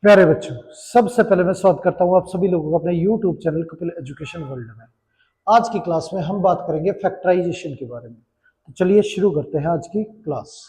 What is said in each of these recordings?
प्यारे बच्चों, सबसे पहले मैं स्वागत करता हूं आप सभी लोगों को अपने YouTube channel Kapil education world में। आज की क्लास में हम बात करेंगे फैक्टराइजेशन के बारे में। तो चलिए शुरू करते हैं आज की क्लास।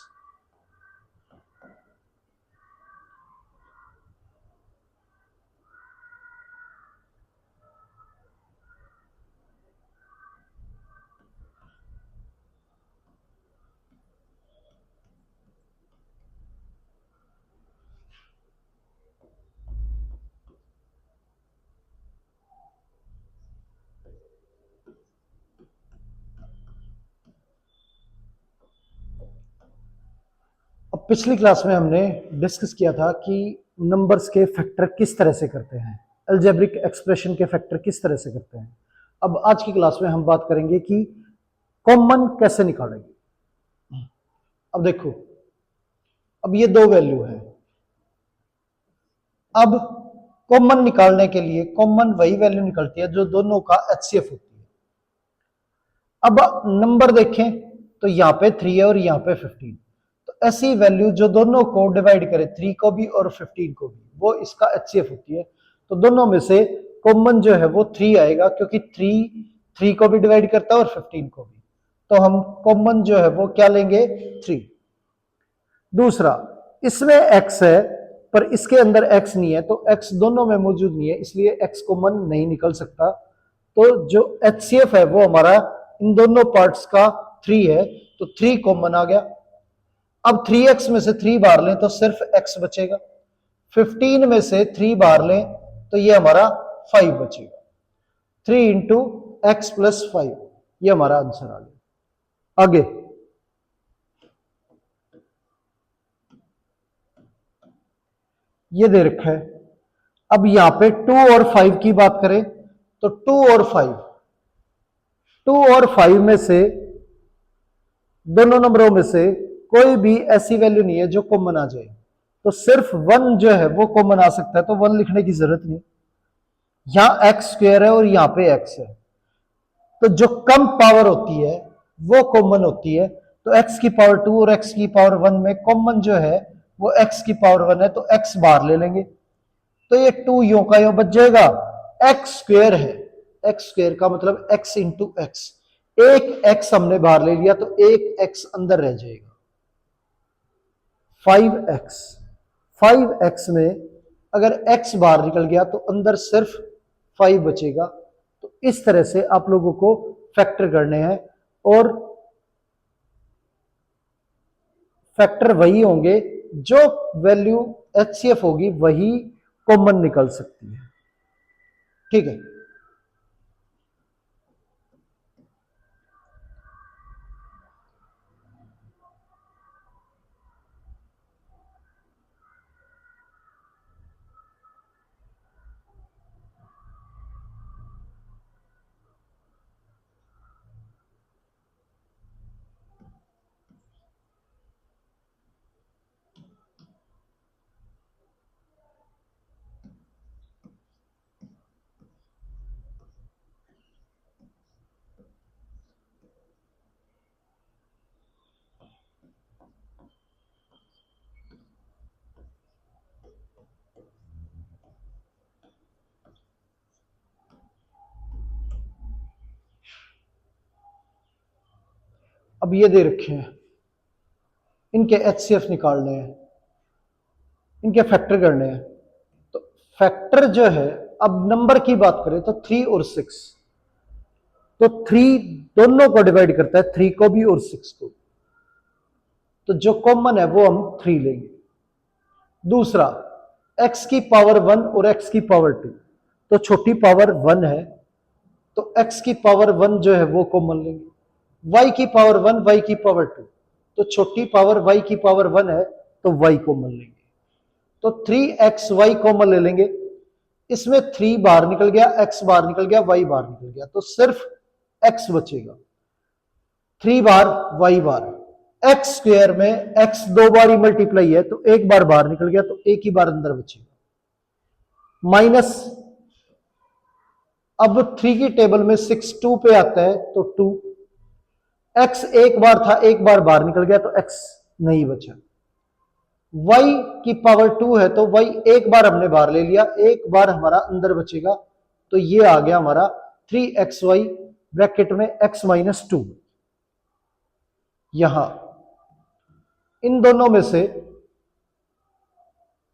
अब पिछली क्लास में हमने डिस्कस किया था कि नंबर्स के फैक्टर किस तरह से करते हैं, अलजेब्रिक एक्सप्रेशन के फैक्टर किस तरह से करते हैं। अब आज की क्लास में हम बात करेंगे कि कॉमन कैसे निकालेंगे। अब देखो, अब ये दो वैल्यू है। अब कॉमन निकालने के लिए कॉमन वही वैल्यू निकलती है जो दोनों का एचसीएफ होती है। अब नंबर देखें तो यहाँ पे 3 है और यहाँ पे 15, तो ऐसी वैल्यू जो दोनों को डिवाइड करे, 3 को भी और 15 को भी, वो इसका एचसीएफ होती है। तो दोनों में से कॉमन जो है वो 3 आएगा, क्योंकि 3 को भी डिवाइड करता है और 15 को भी। तो हम कॉमन जो है वो क्या लेंगे, 3। दूसरा, इसमें x है पर इसके अंदर x नहीं है, तो x दोनों में मौजूद नहीं है, इसलिए x कॉमन नहीं निकल सकता। तो जो HCF है वो हमारा इन दोनों पार्ट्स का 3 है, तो 3 कॉमन आ गया। अब 3x में से 3 बाहर लें तो सिर्फ x बचेगा। 15 में से 3 बाहर लें तो ये हमारा 5 बचेगा। 3 इंटू एक्स प्लस 5, ये हमारा आंसर आ गया। आगे ये दे रखा है। अब यहां पे 2 और 5 की बात करें तो 2 और 5 में से दोनों नंबरों में से कोई भी ऐसी वैल्यू नहीं है जो कॉमन आ जाए, तो सिर्फ 1 जो है वो कॉमन आ सकता है, तो 1 लिखने की जरूरत नहीं। यहां एक्स स्क्वायर है और यहां पे एक्स है, तो जो कम पावर होती है वो कॉमन होती है। तो एक्स की पावर 2 और एक्स की पावर 1 में कॉमन जो है वो एक्स की पावर 1 है, तो एक्स बाहर ले लेंगे, तो ये 2 यो का यो बच जाएगा। एक्स स्क्वेयर है, एक्स स्क्वेयर का मतलब एक्स इंटू एक्स, एक एक्स हमने बाहर ले लिया तो एक एक्स अंदर रह जाएगा। 5x, 5x में अगर x बाहर निकल गया तो अंदर सिर्फ 5 बचेगा। तो इस तरह से आप लोगों को फैक्टर करने हैं, और फैक्टर वही होंगे जो वैल्यू एचसीएफ होगी वही कॉमन निकल सकती है। ठीक है। अब ये दे रखे हैं, इनके एचसीएफ निकालने हैं, इनके फैक्टर करने हैं। तो फैक्टर जो है, अब नंबर की बात करें तो 3 और 6, तो 3 दोनों को डिवाइड करता है, 3 को भी और 6 को, तो जो कॉमन है वो हम 3 लेंगे। दूसरा, x की पावर 1 और x की पावर 2, तो छोटी पावर 1 है, तो x की पावर 1 जो है वो कॉमन लेंगे। y की पावर 1, y की पावर 2, तो छोटी पावर y की पावर 1 है, तो y कॉमन लेंगे। तो 3xy कॉमन ले लेंगे, इसमें 3 बाहर निकल गया, x बाहर निकल गया, y बाहर निकल गया, तो सिर्फ x बचेगा। 3 बार y बार, x स्क्वायर में x 2 बार ही मल्टीप्लाई है, तो एक बार बाहर निकल गया, तो एक ही बार अंदर बचेगा। माइनस, अब 3 की टेबल में 6 2 पे आता है, तो 2, x एक बार था, एक बार बाहर निकल गया, तो x नहीं बचा। y की पावर 2 है तो y एक बार हमने बाहर ले लिया, एक बार हमारा अंदर बचेगा, तो ये आ गया हमारा 3xy ब्रैकेट में x माइनस 2। यहां इन दोनों में से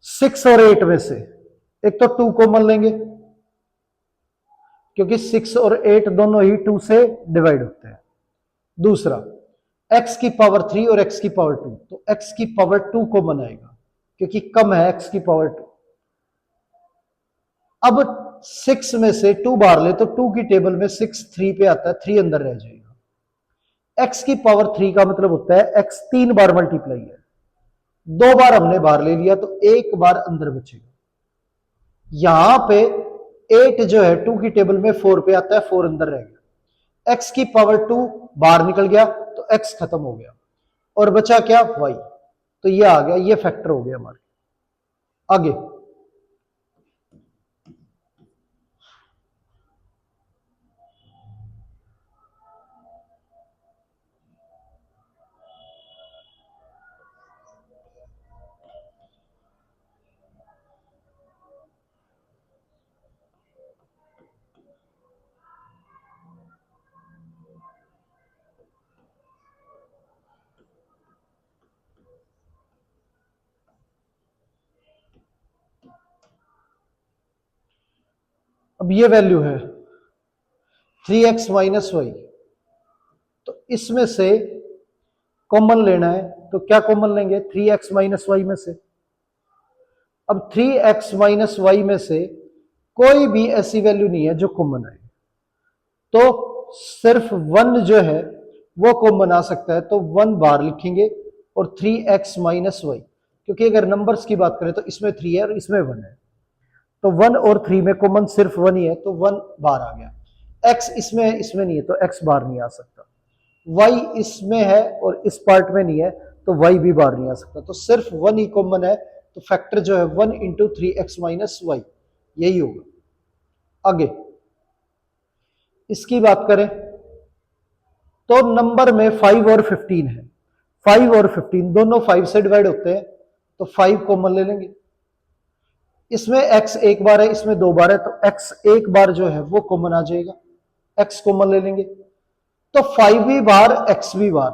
6 और 8 में से एक तो 2 कॉमन लेंगे, क्योंकि 6 और 8 दोनों ही 2 से डिवाइड होते हैं। दूसरा x की पावर 3 और x की पावर 2, तो x की पावर 2 कॉमन आएगा क्योंकि कम है x की पावर 2। अब 6 में से 2 बाहर ले तो 2 की टेबल में 6 3 पे आता है, 3 अंदर रह जाएगा। x की पावर 3 का मतलब होता है x 3 बार मल्टीप्लाई है, 2 बार हमने बाहर ले लिया तो एक बार अंदर बचेगा। यहां पे 8 जो है 2 की टेबल में 4 पे आता है, 4 अंदर रह गया। x की पावर 2 बाहर निकल गया तो x खत्म हो गया और बचा क्या, y। तो ये आ गया, ये फैक्टर हो गया हमारे। आगे अब ये वैल्यू है 3x माइनस वाई, तो इसमें से कॉमन लेना है, तो क्या कॉमन लेंगे 3x माइनस वाई में से। अब 3x माइनस वाई में से कोई भी ऐसी वैल्यू नहीं है जो कॉमन आए, तो सिर्फ 1 जो है वो कॉमन आ सकता है, तो 1 बाहर लिखेंगे और 3x माइनस वाई, क्योंकि अगर नंबर्स की बात करें तो इसमें 3 है और इसमें 1 है, तो 1 और 3 में कॉमन सिर्फ 1 ही है, तो 1 बाहर आ गया। x इसमें नहीं है तो x बाहर नहीं आ सकता, y इसमें है और इस पार्ट में नहीं है तो y भी बाहर नहीं आ सकता, तो सिर्फ 1 ही कॉमन है, तो फैक्टर जो है 1 इंटू 3x माइनस वाई, यही होगा। आगे इसकी बात करें तो नंबर में 5 और 15 है, 5 और 15 दोनों 5 से डिवाइड होते हैं, तो 5 कॉमन ले लेंगे। इसमें x एक बार है, इसमें 2 बार है, तो x एक बार जो है वो कॉमन आ जाएगा, x कॉमन ले लेंगे, तो 5 भी बाहर x भी बाहर,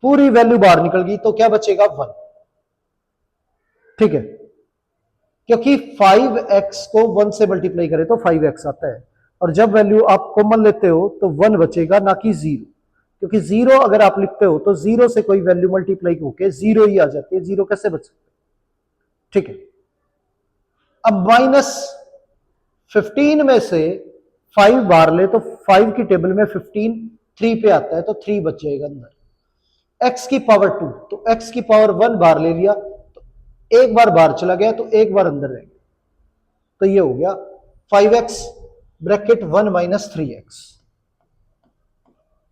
पूरी वैल्यू बाहर निकल गई, तो क्या बचेगा 1। ठीक है, क्योंकि 5x को 1 से मल्टीप्लाई करें तो 5x आता है, और जब वैल्यू आप कॉमन लेते हो तो 1 बचेगा, ना कि 0, क्योंकि 0 अगर आप लिखते हो तो 0 से कोई वैल्यू मल्टीप्लाई होके 0 ही आ जाती है, 0 कैसे बच सकते। ठीक है, अब -15 में से 5 बाहर ले तो 5 की टेबल में 15 3 पे आता है, तो 3 बच जाएगा अंदर। x की पावर 2, तो x की पावर 1 बाहर ले लिया तो एक बार बाहर चला गया, तो एक बार अंदर रह गया, तो ये हो गया 5x ब्रैकेट 1 माइनस 3x।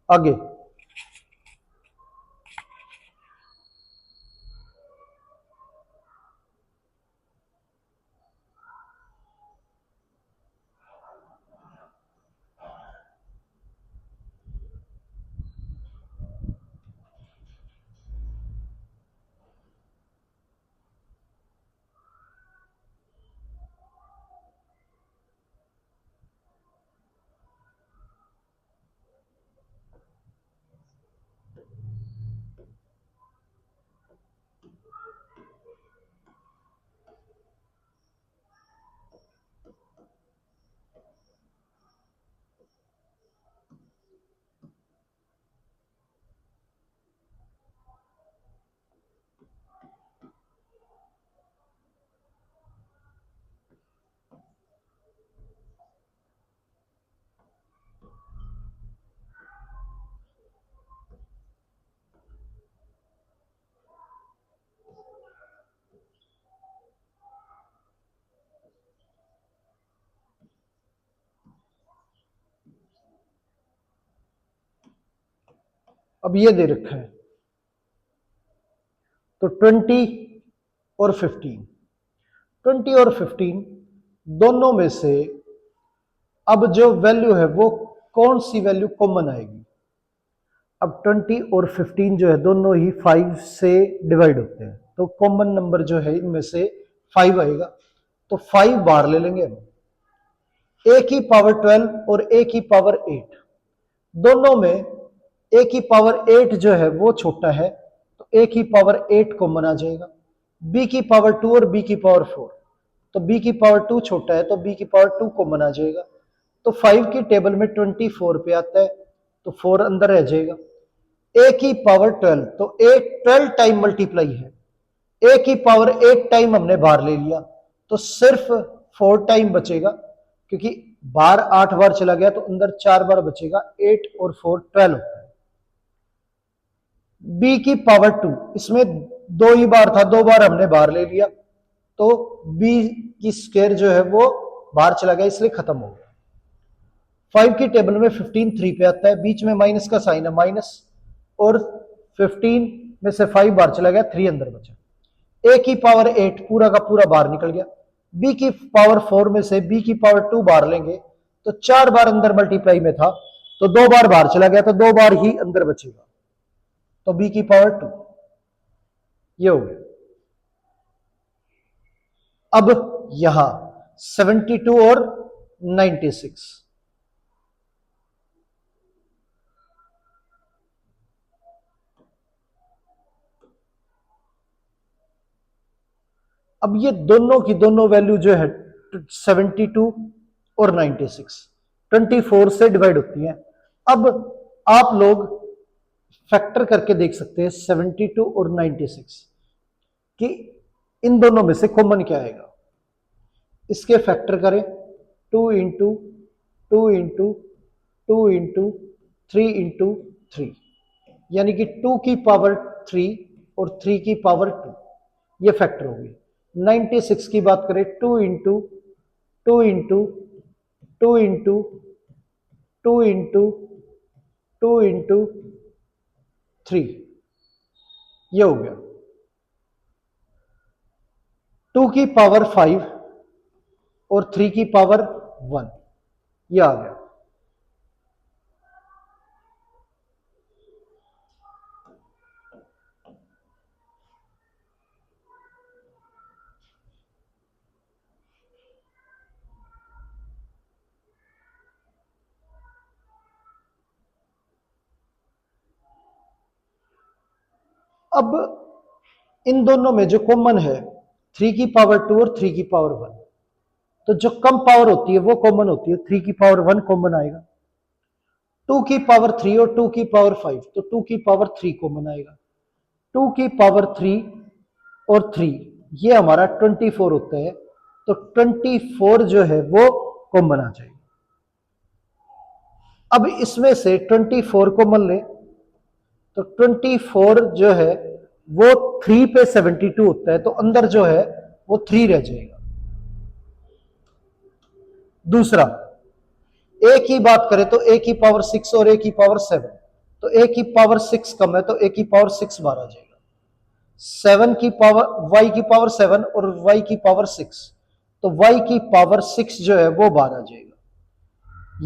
आगे अब ये दे रखा है, तो 20 और 15, 20 और 15 दोनों में से अब जो वैल्यू है वो कौन सी वैल्यू कॉमन आएगी, अब 20 और 15 जो है दोनों ही 5 से डिवाइड होते हैं, तो कॉमन नंबर जो है इनमें से 5 आएगा, तो 5 बाहर ले लेंगे हम। ए की पावर 12 और ए की पावर 8, दोनों में ए की पावर 8 जो है वो छोटा है, तो ए की पावर 8 कॉमन आ जाएगा। बी की पावर 2 और बी की पावर 4, तो बी की पावर 2 छोटा है, तो बी की पावर 2 कॉमन आ जाएगा। तो 5 की टेबल में 24 पे आता है, तो 4 अंदर रह जाएगा। ए की पावर 12, तो ए 12 टाइम मल्टीप्लाई है, ए की पावर 8 टाइम हमने बाहर ले लिया, तो सिर्फ 4 टाइम बचेगा, क्योंकि बाहर 8 बार चला गया तो अंदर 4 बार बचेगा। 8 और 4 12 होता है। बी की पावर 2, इसमें 2 ही बार था, 2 बार हमने बाहर ले लिया, तो बी की स्क्वायर जो है वो बाहर चला गया, इसलिए खत्म हो गया। 5 की टेबल में 15 3 पे आता है, बीच में माइनस का साइन है, माइनस, और 15 में से 5 बार चला गया, 3 अंदर बचा। ए की पावर 8 पूरा का पूरा बाहर निकल गया। बी की पावर 4 में से बी की पावर 2 बाहर लेंगे, तो 4 बार अंदर मल्टीप्लाई में था, तो 2 बार बाहर चला गया, तो 2 बार ही अंदर बचेगा, तो बी की पावर 2 ये हो गया। अब यहां 72 और 96, अब ये दोनों की दोनों वैल्यू जो है 72 और 96 24 से डिवाइड होती है। अब आप लोग फैक्टर करके देख सकते हैं 72 और 96 कि इन दोनों में से कॉमन क्या आएगा। इसके फैक्टर करें, 2 इंटू 2 इंटू 2 इंटू 3 इंटू 3, यानी कि 2 की पावर 3 और 3 की पावर 2, ये फैक्टर होगी। 96 की बात करें, 2 into 2 into 2 into 2 into 2 into 3, ये हो गया। 2 की पावर 5 और 3 की पावर 1, ये आ गया। अब इन दोनों में जो कॉमन है 3 की पावर 2 और 3 की पावर 1, तो जो कम पावर होती है वो कॉमन होती है, 3 की पावर 1 कॉमन आएगा। 2 की पावर 3 और 2 की पावर 5, तो 2 की पावर 3 कॉमन आएगा। 2 की पावर 3 और 3, ये हमारा 24 होता है, तो 24 जो है वो कॉमन आ जाएगा। अब इसमें से 24 कॉमन ले, तो 24 जो है वो 3 पे 72 होता है, तो अंदर जो है वो 3 रह जाएगा। दूसरा, ए की बात करें तो ए की पावर 6 और ए की पावर 7, तो ए की पावर 6 कम है, तो ए की पावर 6 बाहर आ जाएगा। 7 की पावर, वाई की पावर 7 और वाई की पावर 6, तो वाई की पावर 6 जो है वो बाहर आ जाएगा।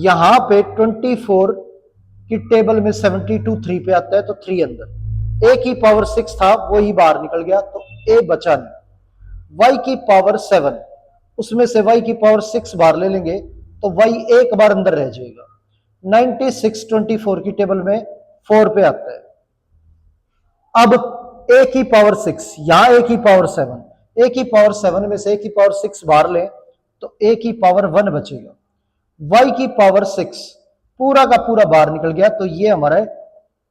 यहां पे 24 की टेबल में 72 3 पे आता है, तो 3 अंदर। ए की पावर 6 था, वो ही बाहर निकल गया, तो ए बचा नहीं। वाई की पावर 7, उसमें से वाई की पावर 6 बाहर ले लेंगे, तो वाई एक बार अंदर रह जाएगा। 96 24 की टेबल में 4 पे आता है। अब ए की पावर 6, यहां ए की पावर 7, ए की पावर 7 में से ए की पावर 6 बाहर ले, तो ए की पावर 1 बचेगा। वाई की पावर 6 पूरा का पूरा बाहर निकल गया, तो ये हमारा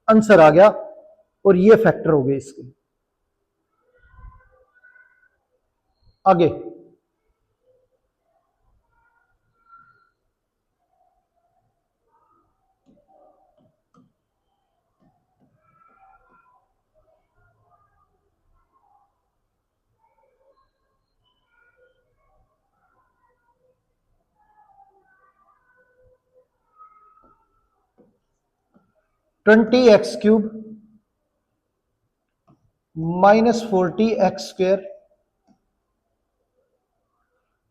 आंसर आ गया, और ये फैक्टर हो गए इसके। आगे, (20x³ -40x²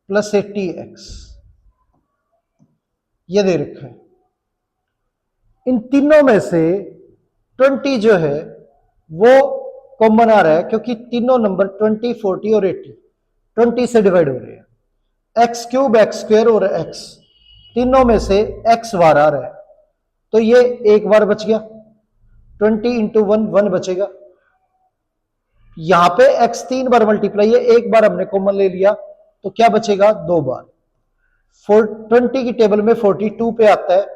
+ 80x), ये दे रखा है। इन तीनों में से 20 जो है वो कॉमन आ रहा है क्योंकि तीनों नंबर 20, 40 और 80 20 से डिवाइड हो रहे हैं। एक्स क्यूब, एक्स स्क्वायर और एक्स, तीनों में से एक्स बार आ रहा है, तो ये एक बार बच गया। 20 इंटू 1 1 बचेगा। यहां पे x 3 बार मल्टीप्लाई है, एक बार हमने कॉमन ले लिया तो क्या बचेगा, 2 बार। 20 की टेबल में 42 पे आता है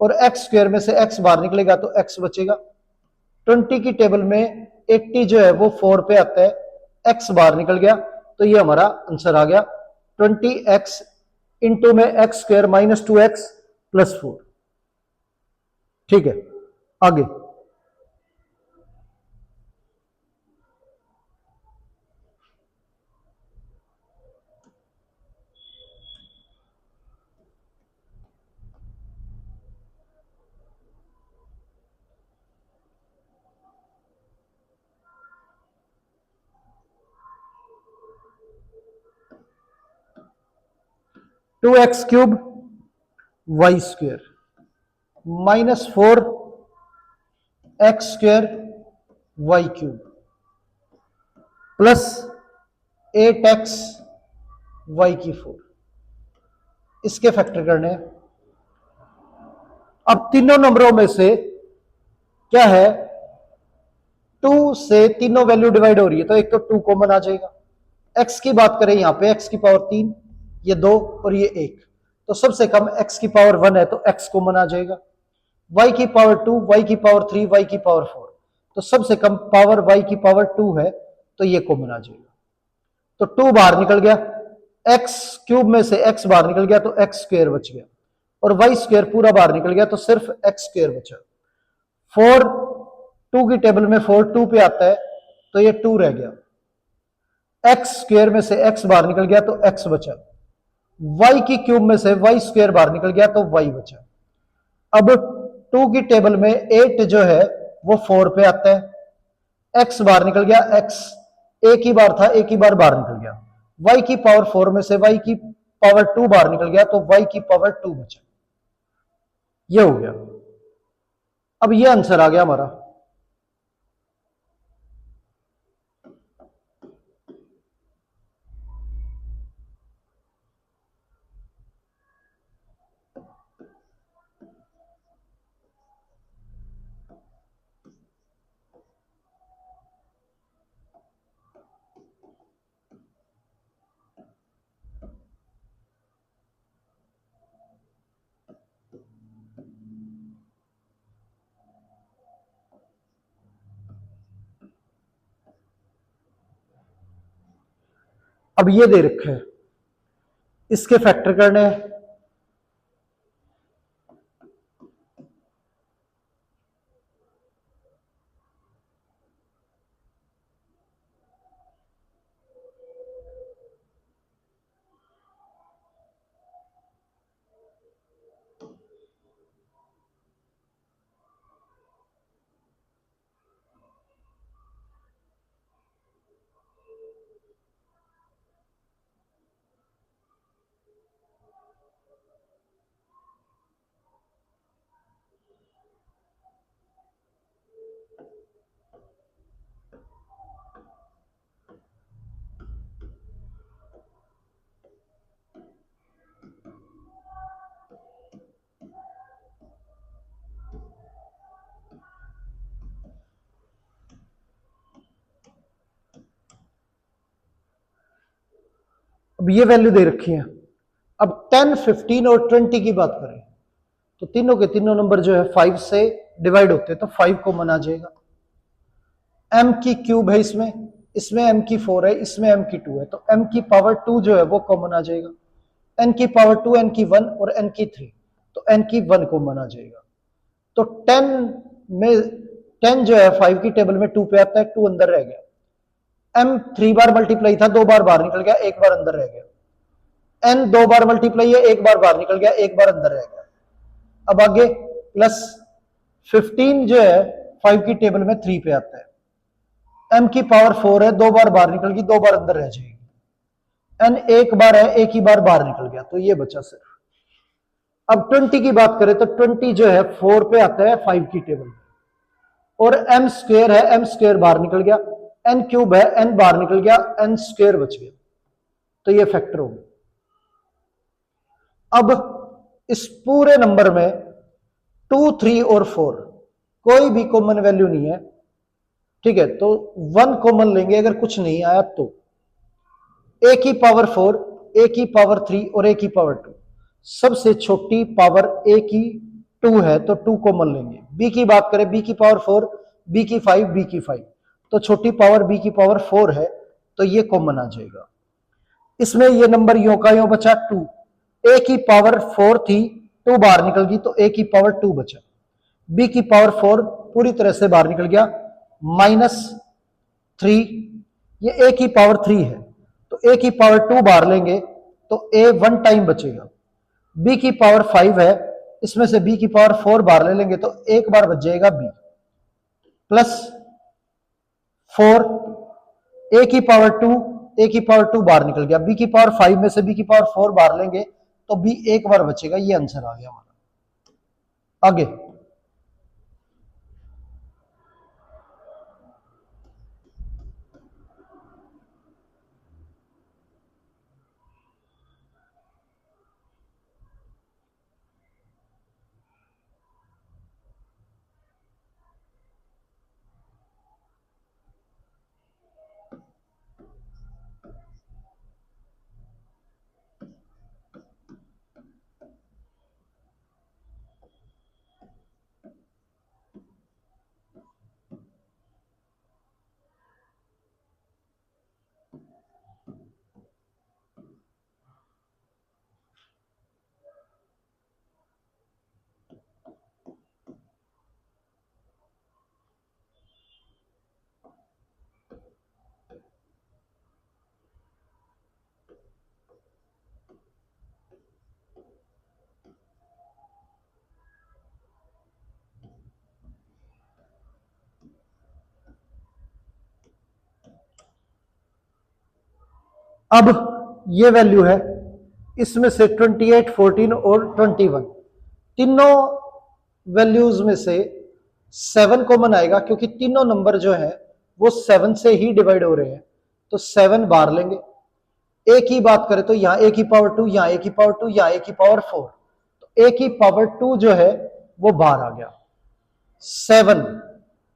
और एक्स स्क्वायर में से x बाहर निकलेगा तो x बचेगा। 20 की टेबल में 80 जो है वो 4 पे आता है, x बाहर निकल गया तो ये हमारा आंसर आ गया 20x इंटू में x square minus 2x plus 4। ठीक है, आगे। 2x cube Y square minus 4x square Y cube plus 8x Y की 4, इसके फैक्टर करने हैं। अब तीनों नंबरों में से क्या है, 2 से तीनों वैल्यू डिवाइड हो रही है तो एक तो 2 कॉमन आ जाएगा। x की बात करें, यहां पे x की पावर 3, ये 2 और ये 1, तो सबसे कम x की पावर 1 है तो x कॉमन आ जाएगा। y की पावर 2, y की पावर 3, y की पावर 4, तो सबसे कम पावर y की पावर 2 है तो ये कॉमन आ जाएगा। तो 2 बाहर निकल गया, x क्यूब में से x बाहर निकल गया तो x स्क्वायर बच गया और y स्क्वायर पूरा बाहर निकल गया तो सिर्फ x स्क्वायर बचा। 4 2 की टेबल में 4 2 पे आता है तो ये 2 रह गया। x स्क्वायर में से x बाहर निकल गया तो x बचा। y की क्यूब में से y स्क्वायर बाहर निकल गया तो y बचा। अब 2 की टेबल में 8 जो है वो 4 पे आता है, x बाहर निकल गया, x एक ही बार था, एक ही बार बाहर निकल गया। y की पावर 4 में से y की पावर 2 बाहर निकल गया तो y की पावर 2 बचा। ये हो गया। अब ये आंसर आ गया हमारा। अब ये दे रखे है, इसके फैक्टर करने हैं। अब ये वैल्यू दे रखी है। अब 10, 15 और 20 की बात करें तो तीनों के तीनों नंबर जो है 5 से डिवाइड होते हैं तो 5 कॉमन आ जाएगा। m की क्यूब है इसमें, इसमें m की 4 है, इसमें m की 2 है, तो m की पावर 2 जो है वो कॉमन आ जाएगा। n की पावर 2, n की 1 और n की 3, तो n की 1 कॉमन आ जाएगा। तो 10 में 10 जो है 5 की टेबल में 2 पे आता है, 2 अंदर रह गया। m 3 बार मल्टीप्लाई था, 2 बार बाहर निकल गया, एक बार अंदर रह गया। n 2 बार मल्टीप्लाई है, एक बार बाहर निकल गया, एक बार अंदर रह गया। अब आगे प्लस 15 जो है 5 की टेबल में 3 पे आता है, m की पावर 4 है, 2 बार बाहर निकल गई, 2 बार अंदर रह जाएगी। n एक बार है, एक ही बार बाहर निकल गया, तो ये बचा सिर्फ। अब 20 की बात करें तो 20 जो है 4 पे आता है 5 की टेबल में, और m स्क्वेयर है, m स्क्वेयर बाहर निकल गया, n क्यूब है, n बाहर निकल गया, n स्क्वेयर बच गया। तो ये फैक्टर हो गया। अब इस पूरे नंबर में 2, 3 और 4 कोई भी कॉमन वैल्यू नहीं है, ठीक है। तो 1 कॉमन लेंगे, अगर कुछ नहीं आया तो a की पावर 4, a की पावर 3 और a की पावर 2। सबसे छोटी पावर a की 2 है तो 2 कॉमन लेंगे। b की बात करें, b की पावर 4, b की 5, b की 5, तो छोटी पावर b की पावर 4 है, तो ये कॉमन आ जाएगा। इसमें ये नंबर यो का यो बचा 2, a की पावर 4 थी, 2 बाहर निकल गई तो a की पावर 2 बचा। b की पावर 4 पूरी तरह से बाहर निकल गया, -3, ये a की पावर 3 है तो a की पावर 2 बाहर लेंगे तो a 1 टाइम बचेगा। b की पावर 5 है, इसमें से b की पावर 4 बाहर ले लेंगे तो एक बार बच जाएगा b, प्लस 4, a की पावर 2, a की पावर 2 बाहर निकल गया, b की पावर 5 में से b की पावर 4 बाहर लेंगे तो b एक बार बचेगा। ये आंसर आ गया हमारा। आगे अब ये वैल्यू है, इसमें से 28, 14 और 21, तीनों वैल्यूज में से 7 कॉमन आएगा, क्योंकि तीनों नंबर जो है वो 7 से ही डिवाइड हो रहे हैं, तो 7 बाहर लेंगे। ए की बात करें तो यहाँ ए की पावर 2, यहाँ ए की पावर 2, यहाँ ए की पावर 4, तो ए की पावर 2 जो है वो बाहर आ गया। 7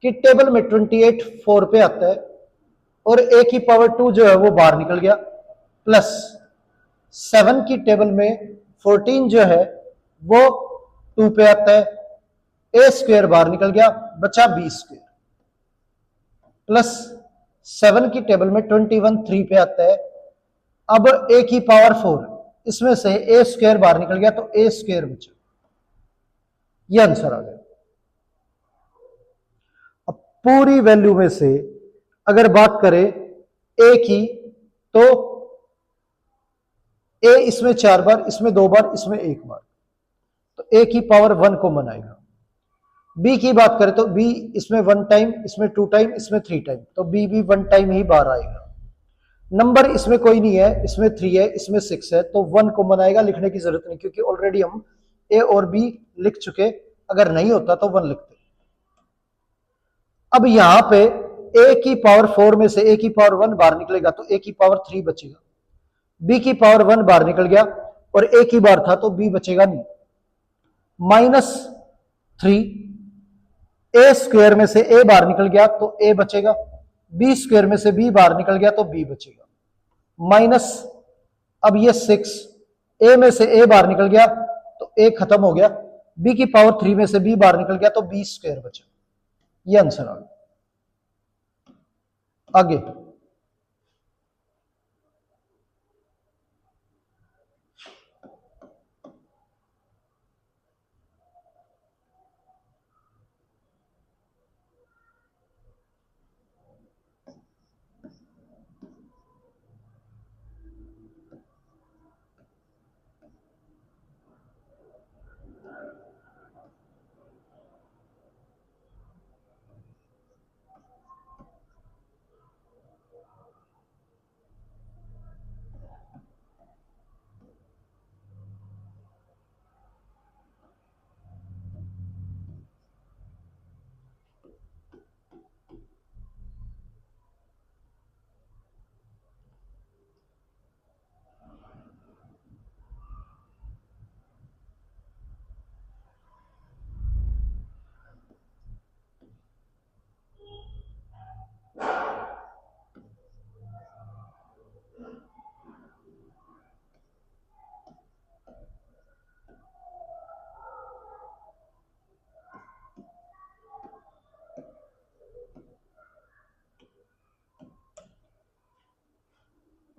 की टेबल में 28 4 पे आता है और ए की पावर 2 जो है वो बाहर निकल गया, प्लस 7 की टेबल में 14 जो है वो 2 पे आता है, ए स्क्वेयर बाहर निकल गया, बचा बी स्क्वेयर, प्लस 7 की टेबल में 21 3 पे आता है। अब ए की पावर 4, इसमें से ए स्क्वेयर बाहर निकल गया तो ए स्क्वेयर बचा। ये आंसर आ गया। अब पूरी वैल्यू में से अगर बात करें ए की, तो ए इसमें 4 बार, इसमें 2 बार, इसमें 1 बार, तो ए की पावर 1 कॉमन आएगा। बी की बात करें तो बी इसमें 1 टाइम, इसमें 2 टाइम, इसमें 3 टाइम, तो बी भी 1 टाइम ही बाहर आएगा। नंबर इसमें कोई नहीं है, इसमें 3 है, इसमें 6 है, तो 1 कॉमन आएगा, लिखने की जरूरत नहीं, क्योंकि ऑलरेडी हम ए और बी लिख चुके। अगर नहीं होता तो 1 लिखते। अब यहां पे ए की पावर 4 में से ए की पावर 1 बाहर निकलेगा तो ए की पावर 3 बचेगा, बी की पावर 1 बाहर निकल गया और ए की बार था तो बी बचेगा नहीं, -3, ए स्क्वायर में से ए बाहर निकल गया तो ए बचेगा, बी स्क्वायर में से बी बाहर निकल गया तो बी बचेगा, माइनस, अब ये 6, ए में से ए बाहर निकल गया तो ए खत्म हो गया, बी की पावर 3 में से बी बाहर निकल गया तो बी स्क्वायर बचा। ये आंसर आ गया। आगे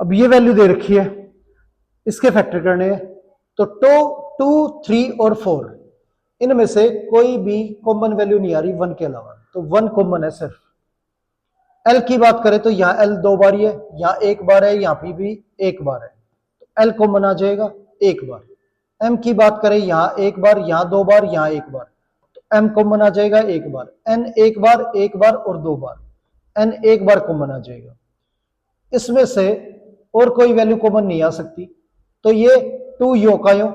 अब ये वैल्यू दे रखी है, इसके फैक्टर करने हैं। तो 2, 3 और 4 इनमें से कोई भी कॉमन वैल्यू नहीं आ रही 1 के अलावा, तो 1 कॉमन है सिर्फ। एल की बात करें तो यहां एल 2 बार ही है, यहां 1 बार है, यहां पे भी 1 बार है, तो एल कॉमन आ जाएगा 1 बार। एम की बात करें यहां 1 बार, यहां 2 बार, यहां 1 बार, तो एम कॉमन आ जाएगा 1 बार। एन 1 बार, 1 बार और 2 बार, एन 1 बार कॉमन आ जाएगा। इसमें से और कोई वैल्यू कॉमन नहीं आ सकती, तो ये 2 योकायों,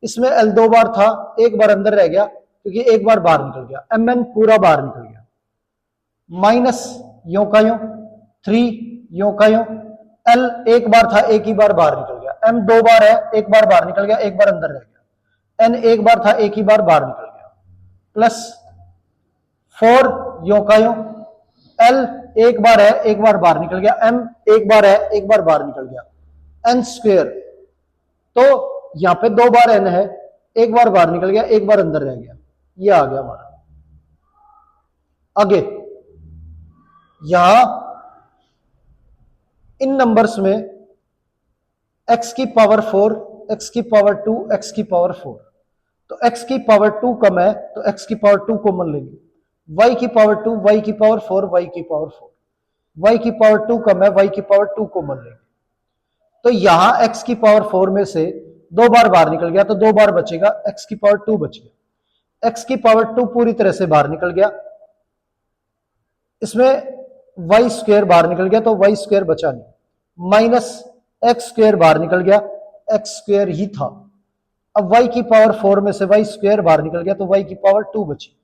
इसमें एल 2 बार था, 1 बार अंदर रह गया क्योंकि 1 बार बाहर निकल गया, एम एन पूरा बाहर निकल गया। माइनस योकायों 3 योकायों, एल 1 बार था, 1 ही बार बाहर निकल गया, एम 2 बार है, 1 बार बाहर निकल गया, 1 बार अंदर रह गया, एन 1 बार था, 1 ही बार बाहर निकल गया, प्लस 4 योकायों, एल 1 बार है, 1 बार बाहर निकल गया, एम 1 बार है, 1 बार बाहर निकल गया, एन स्क्वेयर, तो यहां पे 2 बार एन है, 1 बार बाहर निकल गया, 1 बार अंदर रह गया, ये आ गया हमारा। आगे यहां इन नंबर्स में x की पावर 4, x की पावर 2, x की पावर 4, तो x की पावर 2 कम है तो x की पावर 2 कॉमन लेंगे, y की पावर 2, y की पावर 4, y की पावर 4, y की पावर 2 कम है, y की पावर 2 कॉमन लेंगे। तो यहां x की पावर 4 में से 2 बार बाहर निकल गया तो 2 बार बचेगा, x की पावर 2 बच गया, x की पावर 2 पूरी तरह से बाहर निकल गया, इसमें वाई स्क्वायर बाहर निकल गया तो वाई स्क्वायर बचा नहीं, माइनस एक्स स्क्वायर बाहर निकल गया, एक्स स्क्वायर ही था। अब y की पावर 4 में से y स्क्वायर बाहर निकल गया तो y की पावर 2 बची,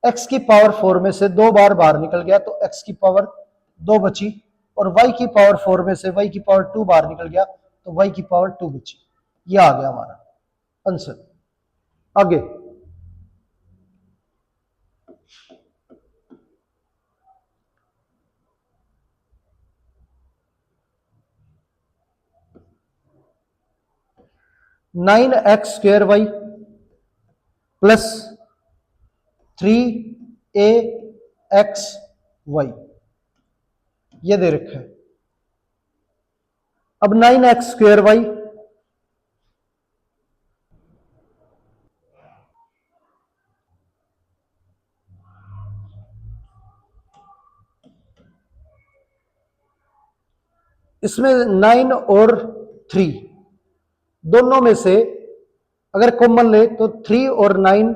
x की पावर 4 में से 2 बार बाहर निकल गया तो x की पावर 2 बची, और y की पावर 4 में से y की पावर 2 बाहर निकल गया तो y की पावर 2 बची। यह आ गया हमारा आंसर। आगे nine X square Y plus 3 AX Y, ये दे रखा है। अब 9x स्क्वेयर वाई इसमें 9 और 3 दोनों में से अगर कॉमन ले तो 3 और 9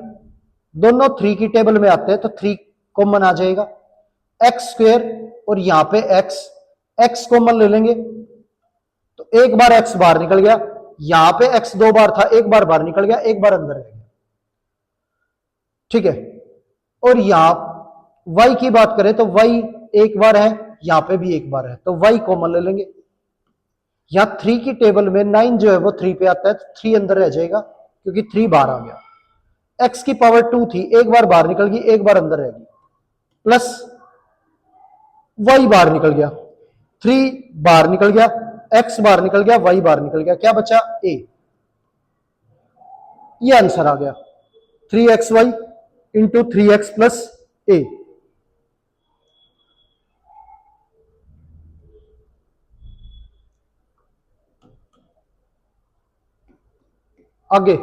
दोनों 3 की टेबल में आते हैं तो 3 कॉमन आ जाएगा, एक्स स्क्वेयर और यहां पे एक्स कॉमन ले लेंगे तो 1 बार एक्स बाहर निकल गया, यहां पे एक्स 2 बार था, 1 बार बाहर निकल गया, 1 बार अंदर रह गया, ठीक है। और यहां वाई की बात करें तो वाई 1 बार है, यहां पे भी 1 बार है तो वाई कॉमन ले लेंगे। यहां 3 की टेबल में 9 जो है वो 3 पे आता है तो 3 अंदर रह जाएगा क्योंकि 3 बाहर आ गया, एक्स की पावर 2 थी, 1 बार बाहर निकल गई, 1 बार अंदर रह गई, प्लस वाई बाहर निकल गया, 3 बाहर निकल गया, एक्स बाहर निकल गया, वाई बाहर निकल गया, क्या बचा ए, ये आंसर आ गया 3XY इंटू 3x प्लस ए। आगे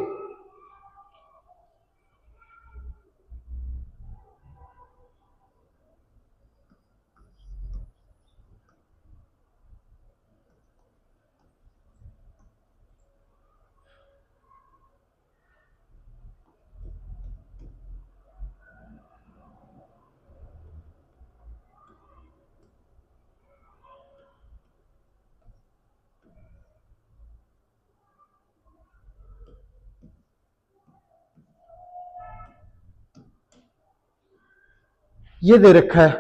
ये दे रखा है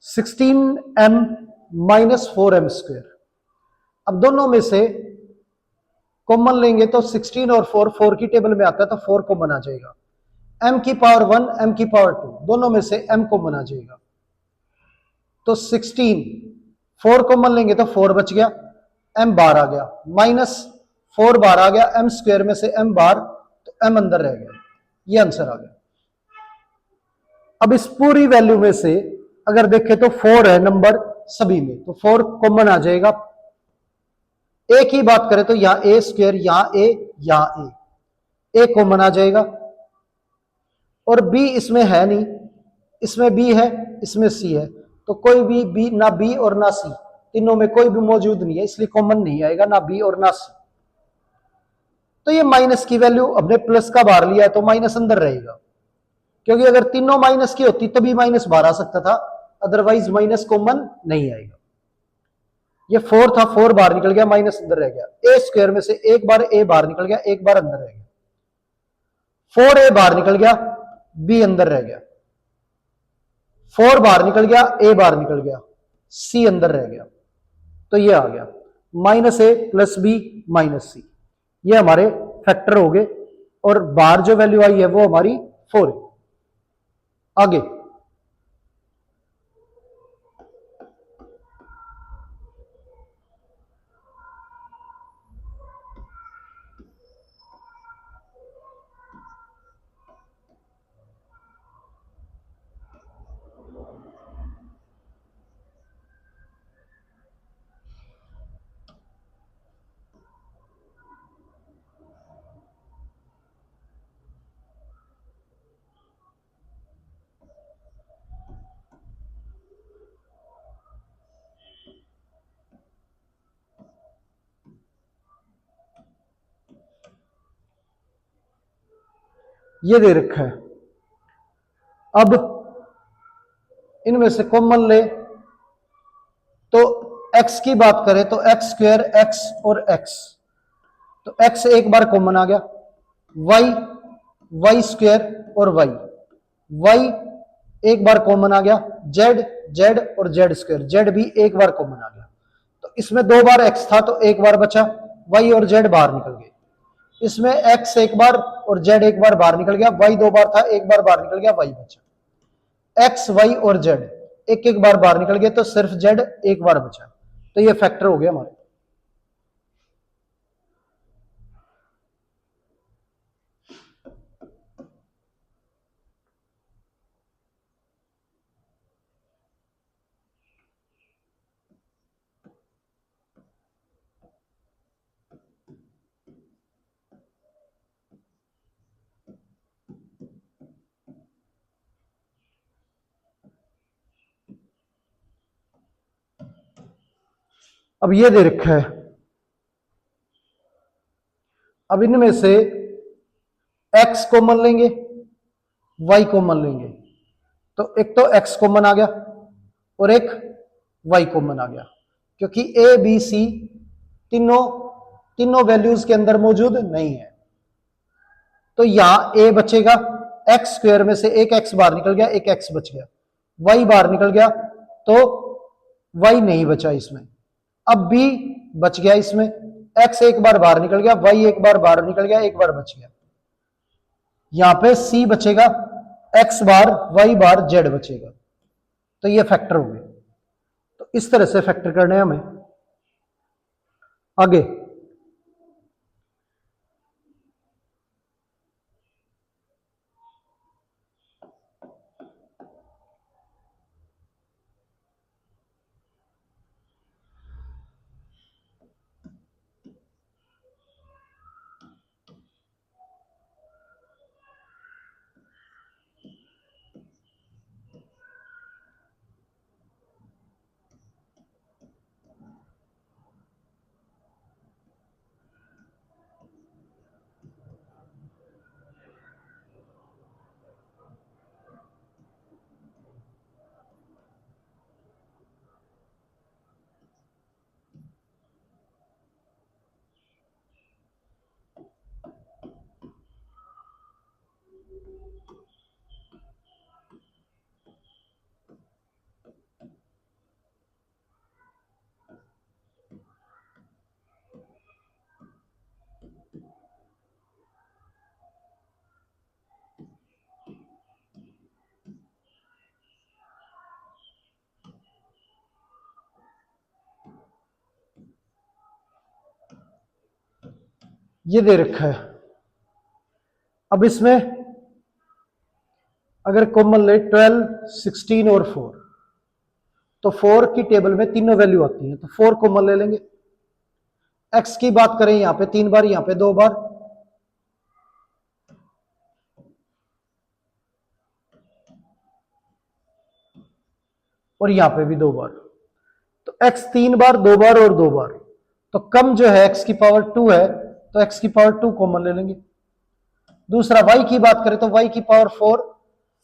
16m माइनस 4m स्क्वेयर। अब दोनों में से कॉमन लेंगे तो 16 और 4 की टेबल में आता है तो 4 कॉमन आ जाएगा, m की पावर 1 m की पावर 2 दोनों में से m कॉमन आ जाएगा, तो 16 4 कॉमन लेंगे तो 4 बच गया, m बाहर आ गया, माइनस 4 बाहर आ गया, m स्क्वायर में से m बाहर तो m अंदर रह गया, ये आंसर आ गया। अब इस पूरी वैल्यू में से अगर देखें तो 4 है नंबर, सभी में, तो 4 कॉमन आ जाएगा। एक ही बात करें तो यहां ए स्क्वायर, यहां ए कॉमन आ जाएगा, और बी इसमें है नहीं, इसमें बी है, इसमें सी है, तो कोई भी बी, ना बी और ना सी, तीनों में कोई भी मौजूद नहीं है, इसलिए कॉमन नहीं आएगा, ना बी और ना सी। तो ये माइनस की वैल्यू, हमने प्लस का बाहर लिया है तो माइनस अंदर रहेगा, क्योंकि अगर तीनों माइनस की होती तभी माइनस बाहर आ सकता था, अदरवाइज माइनस कॉमन नहीं आएगा। ये 4 था, 4 बाहर निकल गया, माइनस अंदर रह गया। ए स्क्वायर में से एक बार ए बाहर निकल गया, एक बार अंदर रह गया, 4a बाहर निकल गया, बी अंदर रह गया, 4 बाहर निकल गया, ए बाहर निकल गया, सी अंदर रह गया। तो ये आ गया -a प्लस बी माइनस सी, ये हमारे फैक्टर हो गए, और बाहर जो वैल्यू आई है वो हमारी 4 है। आगे ये दे रखा है, अब इनमें से कॉमन ले तो x की बात करें तो एक्स स्क्वायर, एक्स और x, तो x एक बार कॉमन आ गया, वाई स्क्वायर और y एक बार कॉमन आ गया, z और z स्क्वायर, z भी एक बार कॉमन आ गया। तो इसमें 2 बार x था तो एक बार बचा, y और z बाहर निकल गए। इसमें x एक बार और z एक बार बाहर निकल गया, y 2 बार था, एक बार बाहर निकल गया, y बचा। x, y और z एक एक बार बाहर निकल गए, तो सिर्फ z एक बार बचा। तो ये फैक्टर हो गया हमारे। अब ये दे रखा है, अब इनमें से x कॉमन लेंगे, y कॉमन लेंगे, तो एक तो x कॉमन आ गया और एक y कॉमन आ गया, क्योंकि a b c तीनों वैल्यूज के अंदर मौजूद नहीं है। तो यहां a बचेगा, x स्क्वायर में से एक x बाहर निकल गया, एक x बच गया, y बाहर निकल गया तो y नहीं बचा इसमें। अब b बच गया, इसमें x एक बार बाहर निकल गया, y एक बार बाहर निकल गया, एक बार बच गया। यहां पे c बचेगा, x बार, y बार, z बचेगा। तो ये फैक्टर हो गए। तो इस तरह से फैक्टर करने हैं हमें। आगे ये दे रखा है, अब इसमें अगर कॉमन ले 12, 16 और 4, तो 4 की टेबल में तीनों वैल्यू आती है, तो 4 कॉमन ले लेंगे। x की बात करें यहां पे 3 बार, यहां पे 2 बार, और यहां पे भी 2 बार, तो x 3 बार, 2 बार और 2 बार, तो कम जो है x की पावर 2 है, तो x की पावर 2 कॉमन ले लेंगे। दूसरा y की बात करें तो y की पावर 4,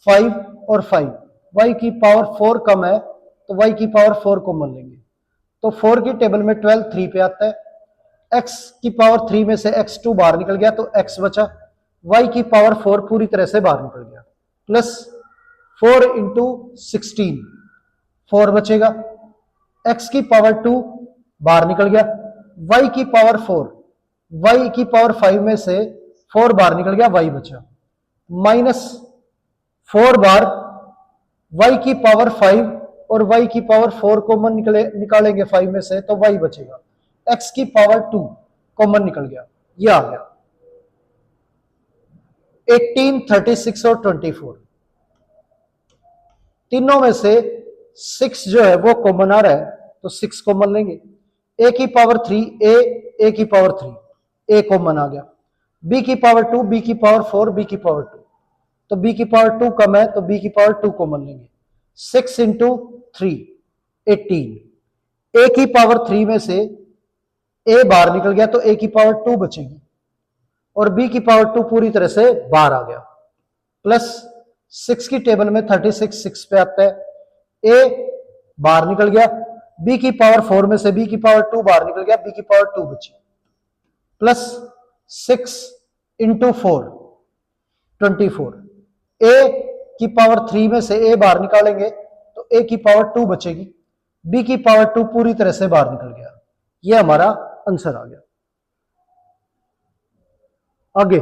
5 और 5, y की पावर 4 कम है तो y की पावर 4 कॉमन लेंगे, तो 4 की टेबल में 12 3 पे आता है, x की पावर 3 में से x2 बाहर निकल गया तो x बचा, y की पावर 4 पूरी तरह से बाहर निकल गया, प्लस 4 इंटू 16, 4 बचेगा, x की पावर 2 बाहर निकल गया, y की पावर 4, y की पावर 5 में से 4 बाहर निकल गया, y बचा, माइनस 4 बार y की पावर 5 और y की पावर 4 कॉमन निकालेंगे 5 में से तो y बचेगा, x की पावर 2 कॉमन निकल गया, ये आ गया 18, 36 और 24, तीनों में से 6 जो है वो कॉमन आ रहा है तो 6 कॉमन लेंगे, a की पावर 3 a की पावर 3 a कॉमन आ गया, b की पावर 2 b की पावर 4 b की पावर 2, तो b की पावर 2 कम है तो b की पावर 2 कॉमन लेंगे, 6 इंटू 3 18, a की पावर 3 में से a बाहर निकल गया तो a की पावर 2 बचेगी और b की पावर 2 पूरी तरह से बाहर आ गया, प्लस 6 की टेबल में 36 6 पे आता है, a बाहर निकल गया, b की पावर 4 में से b की पावर 2 बाहर निकल गया, b की पावर 2 बची, प्लस 6 इंटू 4 24, a की पावर 3 में से a बाहर निकालेंगे तो a की पावर 2 बचेगी, b की पावर 2 पूरी तरह से बाहर निकल गया, यह हमारा आंसर आ गया। आगे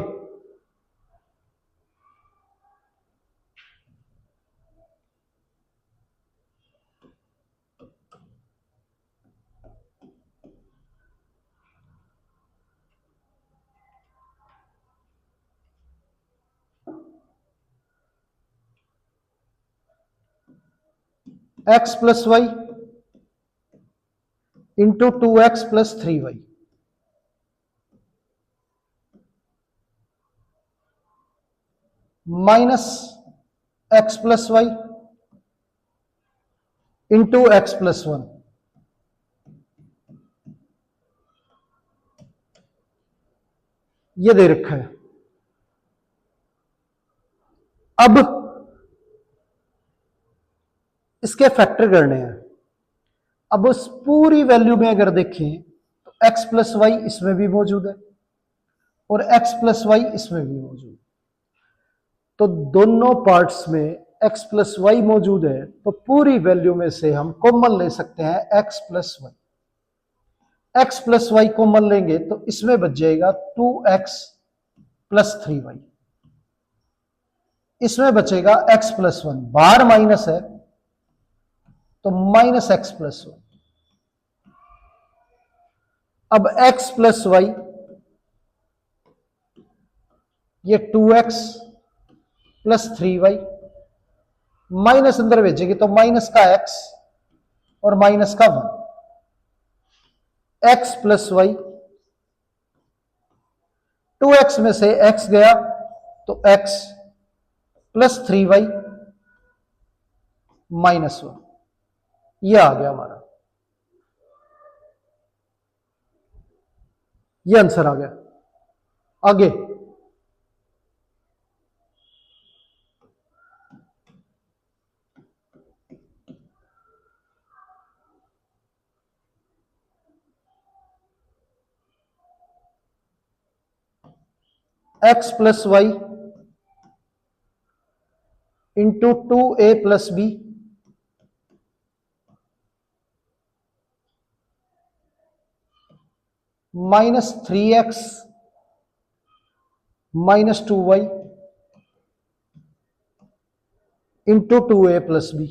x plus Y into 2x plus 3y, minus x plus Y into X plus 1, ये दे रखा है। अब इसके फैक्टर करने हैं, अब उस पूरी वैल्यू में अगर देखें तो x प्लस वाई इसमें भी मौजूद है और x प्लस वाई इसमें भी मौजूद है, तो दोनों पार्ट्स में x प्लस वाई मौजूद है तो पूरी वैल्यू में से हम कॉमन ले सकते हैं x plus Y, x plus Y common लेंगे तो इसमें बच जाएगा 2x प्लस 3y, इसमें बचेगा x प्लस 1, बाहर माइनस है तो माइनस x प्लस 1, अब x प्लस वाई ये 2x प्लस 3y, माइनस अंदर भेजेंगे तो माइनस का x और माइनस का 1, x प्लस वाई, 2x में से x गया तो x प्लस 3y माइनस 1, यह आ गया हमारा, यह आंसर आ गया। आगे x plus Y into 2a plus B, minus 3x minus 2y into 2a plus B,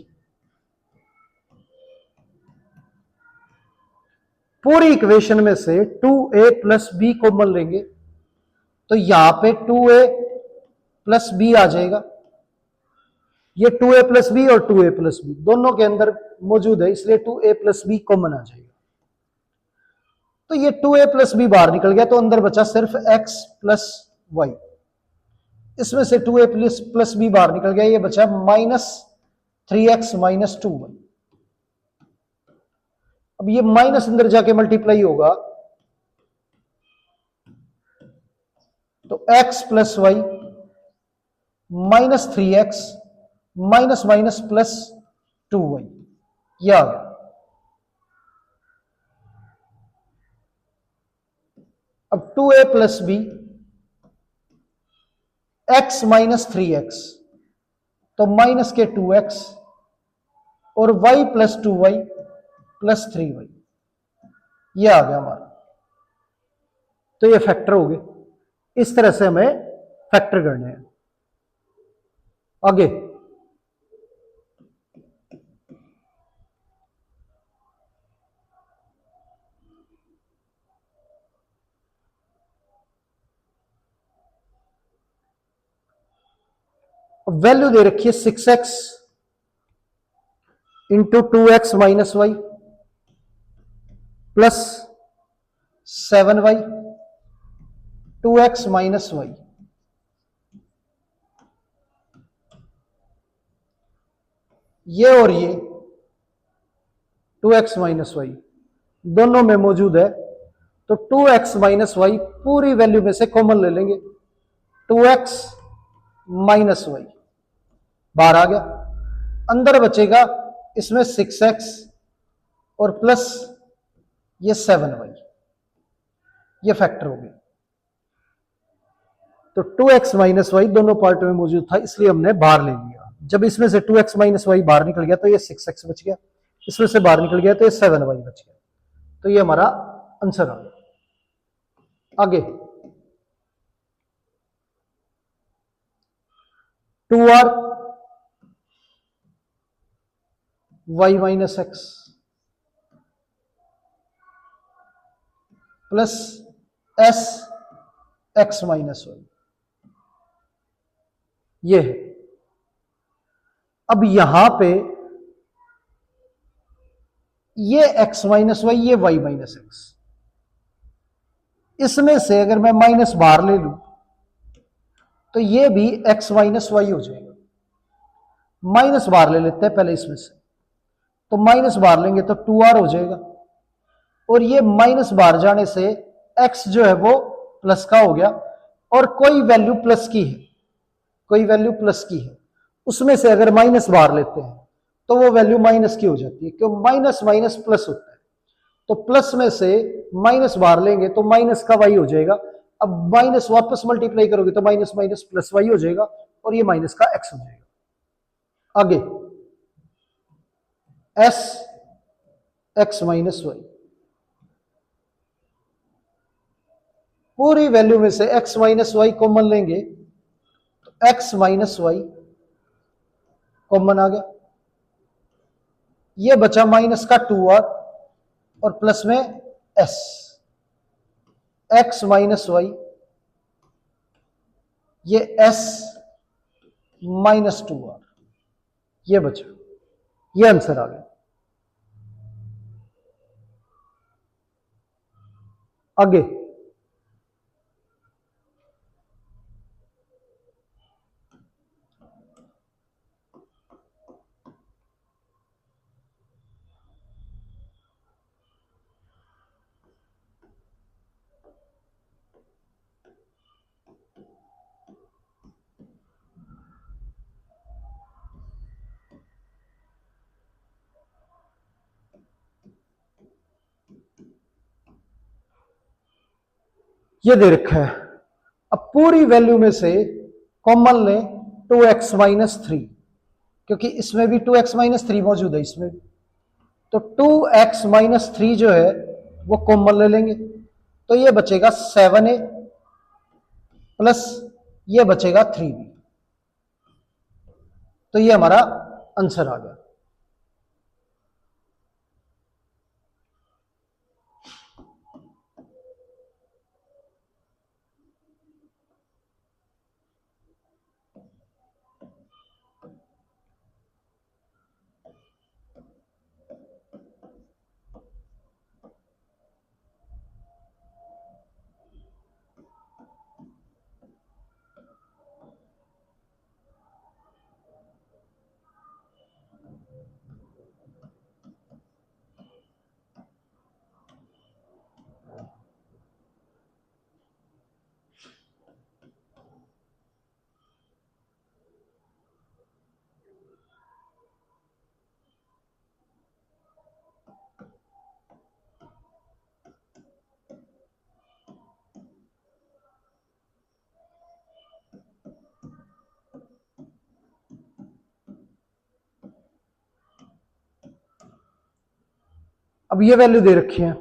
पूरी इक्वेशन में से 2a प्लस बी कॉमन लेंगे तो यहां पे 2a प्लस बी आ जाएगा ये 2a+b और 2a+b दोनों के अंदर मौजूद है, इसलिए 2a+b कॉमन आ जाएगा। तो ये 2a+b बाहर निकल गया, तो अंदर बचा सिर्फ x प्लस वाई। इसमें से 2a+b बाहर निकल गया, ये बचा -3x - 2y। अब ये माइनस अंदर जाके मल्टीप्लाई होगा, तो x plus Y -3x minus minus plus 2y, ये आ गया। अब 2a+b x -3x, तो माइनस के 2x और y + 2y + 3y, ये आ गया हमारा। तो ये फैक्टर हो गए। इस तरह से हमें फैक्टर करने हैं। आगे वैल्यू दे रखी है 6x × 2x - y plus 7y 2x - y। ये और ये 2x - y दोनों में मौजूद है, तो 2x - y पूरी वैल्यू में से कॉमन ले लेंगे। 2x - y बाहर आ गया, अंदर बचेगा इसमें 6x और प्लस ये 7y, ये फैक्टर हो गया। तो 2x - y दोनों पार्ट में मौजूद था, इसलिए हमने बाहर ले लिया। जब इसमें से 2x - y बाहर निकल गया, तो ये 6x बच गया, इसमें से बाहर निकल गया तो ये 7y बच गया। तो ये हमारा आंसर आ गया। आगे 2r y - x plus s x - y, ये है। अब यहां पे ये x - y, ये y - x, इसमें से अगर मैं माइनस बाहर ले लूं तो ये भी x - y हो जाएगा। माइनस बाहर ले लेते हैं पहले इसमें से, तो माइनस बाहर लेंगे तो 2r हो जाएगा, और ये माइनस बाहर जाने से x जो है वो प्लस का हो गया, और कोई वैल्यू प्लस की है, कोई वैल्यू प्लस की है, उसमें से अगर माइनस बाहर लेते हैं तो वो वैल्यू माइनस की हो जाती है, क्यों? माइनस माइनस प्लस होता है, तो प्लस में से माइनस बाहर लेंगे तो माइनस का वाई हो जाएगा। अब माइनस वापस मल्टीप्लाई करोगे तो माइनस माइनस प्लस वाई हो जाएगा, और ये माइनस का एक्स हो जाएगा। आगे s x - y, पूरी वैल्यू में से x - y कॉमन लेंगे तो x - y कॉमन आ गया, ये बचा माइनस का 2r और प्लस में s x - y, ये s -2r, ये बचा, ये आंसर आ गया। आगे ये दे रखा है, अब पूरी वैल्यू में से कॉमन लें 2x - 3, क्योंकि इसमें भी 2x - 3 मौजूद है, इसमें भी, तो 2x - 3 जो है वो कॉमन ले लेंगे, तो ये बचेगा 7a प्लस ये बचेगा 3b, तो ये हमारा आंसर आ गया। अब ये वैल्यू दे रखी है,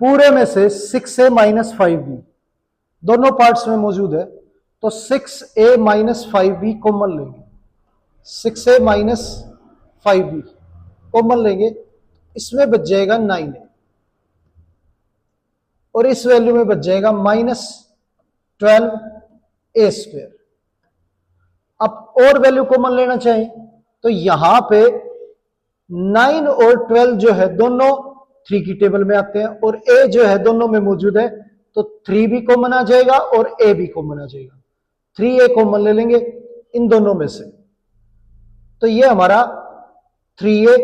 पूरे में से 6a माइनस 5b दोनों पार्ट्स में मौजूद है, तो 6a माइनस 5b कॉमन लेंगे, 6a माइनस 5b कॉमन लेंगे, इसमें बच जाएगा 9a और इस वैल्यू में बच जाएगा माइनस 12a स्क्वायर। अब और वैल्यू कॉमन लेना चाहें तो यहां पे 9 और 12 जो है दोनों 3 की टेबल में आते हैं और a जो है दोनों में मौजूद है, तो 3 भी कॉमन आ जाएगा और a भी कॉमन आ जाएगा, 3a कॉमन ले लेंगे इन दोनों में से, तो ये हमारा 3a,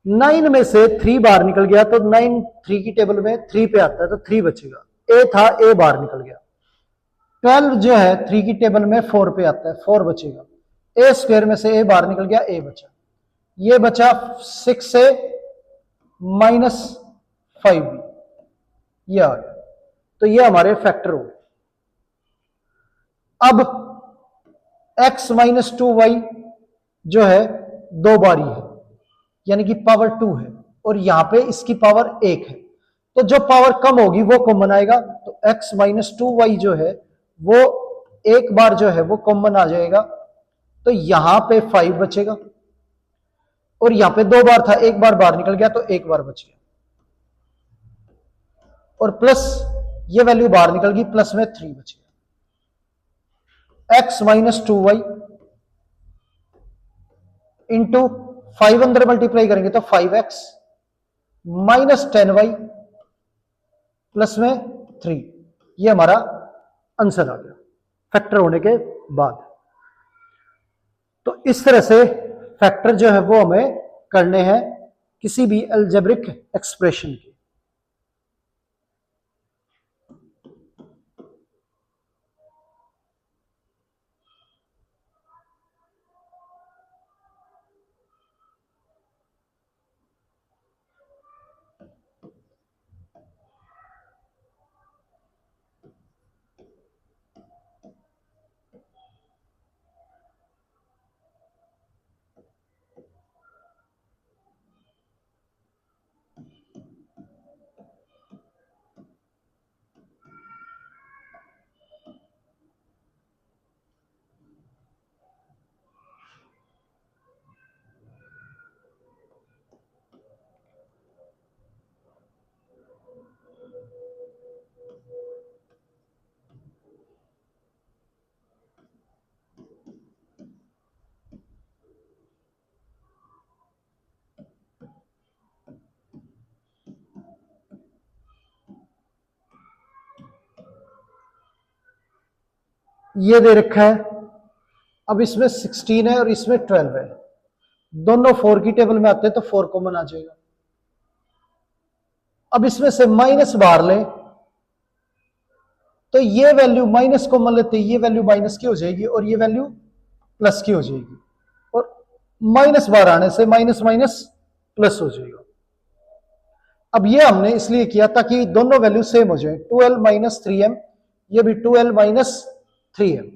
9 में से 3 बाहर निकल गया तो 9 3 की टेबल में 3 पे आता है तो 3 बचेगा, a था a बाहर निकल गया, 12 जो है 3 की टेबल में 4 पे आता है 4 बचेगा, a स्क्वायर में से a बाहर निकल गया, a बचा, ये बचा 6a माइनस 5b, ये आ गया, तो ये हमारे फैक्टर हो गए। अब x माइनस 2y जो है 2 बारी है यानी कि पावर 2 है और यहां पे इसकी पावर 1 है, तो जो पावर कम होगी वो कॉमन आएगा, तो x माइनस 2y जो है वो एक बार जो है वो कॉमन आ जाएगा, तो यहां पे 5 बचेगा और यहां पे 2 बार था, एक बार बाहर निकल गया तो एक बार बच गया, और प्लस ये वैल्यू बाहर निकल गई, प्लस में 3 बच गया, x माइनस 2y इंटू 5 अंदर मल्टीप्लाई करेंगे तो 5x माइनस 10y प्लस में 3, ये हमारा आंसर आ गया फैक्टर होने के बाद। तो इस तरह से फैक्टर जो है वो हमें करने हैं किसी भी अलजेब्रिक एक्सप्रेशन के। ये दे रखा है, अब इसमें 16 है और इसमें 12 है, दोनों 4 की टेबल में आते हैं तो 4 कॉमन आ जाएगा। अब इसमें से माइनस बाहर लें तो ये वैल्यू माइनस कॉमन लेते हैं, ये वैल्यू माइनस की हो जाएगी और ये वैल्यू प्लस की हो जाएगी, और माइनस बाहर आने से माइनस माइनस प्लस हो जाएगा। अब ये हमने इसलिए किया ताकि दोनों वैल्यू सेम हो जाए, 12 माइनस 3m, ये भी 12 माइनस 3m।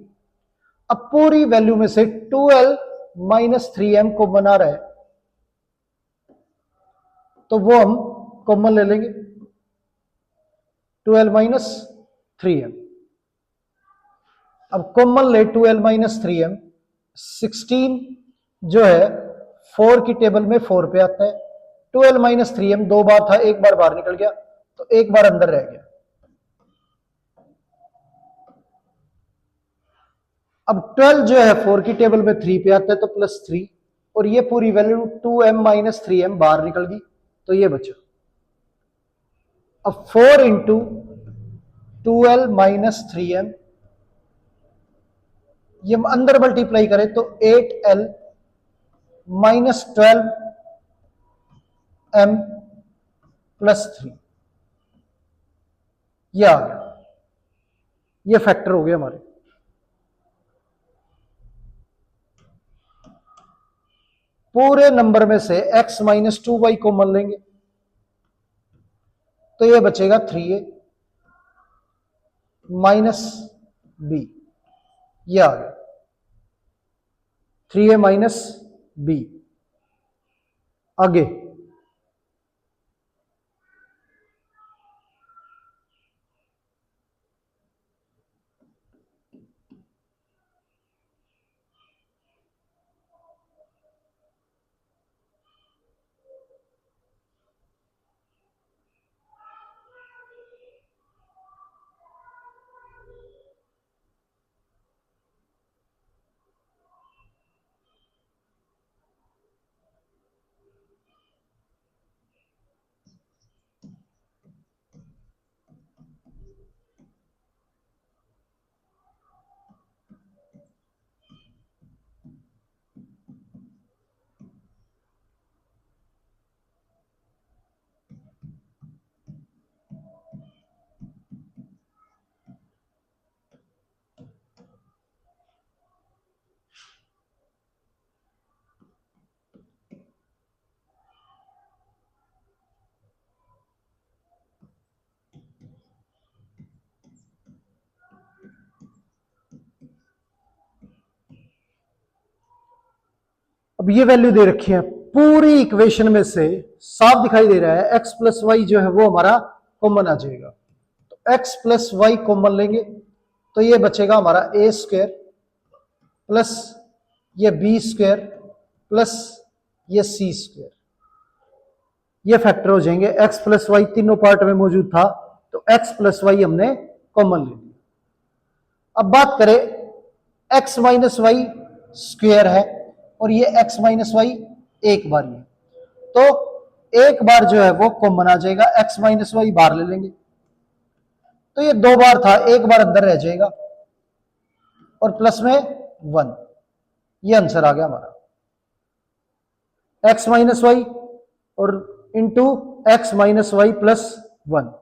अब पूरी वैल्यू में से 12 माइनस 3m को बना रहा है तो वो हम कॉमन ले लेंगे, 12 माइनस 3m। अब कॉमन ले 12 माइनस 3m, 16 जो है 4 की टेबल में 4 पे आता है, 12 माइनस 3m 2 बार था, एक बार बाहर निकल गया तो एक बार अंदर रह गया। अब 12 जो है 4 की टेबल में 3 पे आता है तो प्लस 3, और ये पूरी वैल्यू 2m माइनस 3m बाहर निकल गई तो ये बचा। अब 4 इंटू 12 माइनस 3m, ये हम अंदर मल्टीप्लाई करें तो 8l माइनस 12m प्लस 3, ये आ गया, ये फैक्टर हो गए हमारे। पूरे नंबर में से x माइनस 2y कॉमन लेंगे तो ये बचेगा 3a माइनस b, ये आ गया 3a माइनस b। आगे अब ये वैल्यू दे रखी है, पूरी इक्वेशन में से साफ दिखाई दे रहा है एक्स प्लस वाई जो है वो हमारा कॉमन आ जाएगा। तो एक्स प्लस वाई कॉमन लेंगे तो ये बचेगा हमारा ए स्क्वायर प्लस ये बी स्क्वायर प्लस ये सी स्क्वायर, ये फैक्टर हो जाएंगे। एक्स प्लस वाई तीनों पार्ट में मौजूद था तो एक्स प्लस वाई हमने कॉमन ले लिया। अब बात करें, एक्स माइनस वाई स्क्वायर है और ये एक्स माइनस वाई एक बार ही है, तो एक बार जो है वो कॉमन आ जाएगा, एक्स माइनस वाई बाहर ले लेंगे तो ये दो बार था, एक बार अंदर रह जाएगा और प्लस में वन, ये आंसर आ गया हमारा एक्स माइनस वाई और into X minus Y plus one.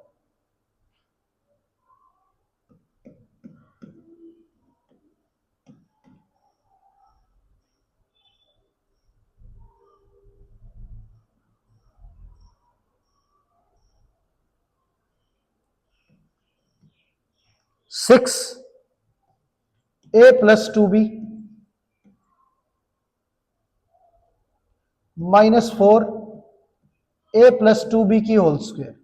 Six A plus two B minus four A plus two B की होल स्क्वायर।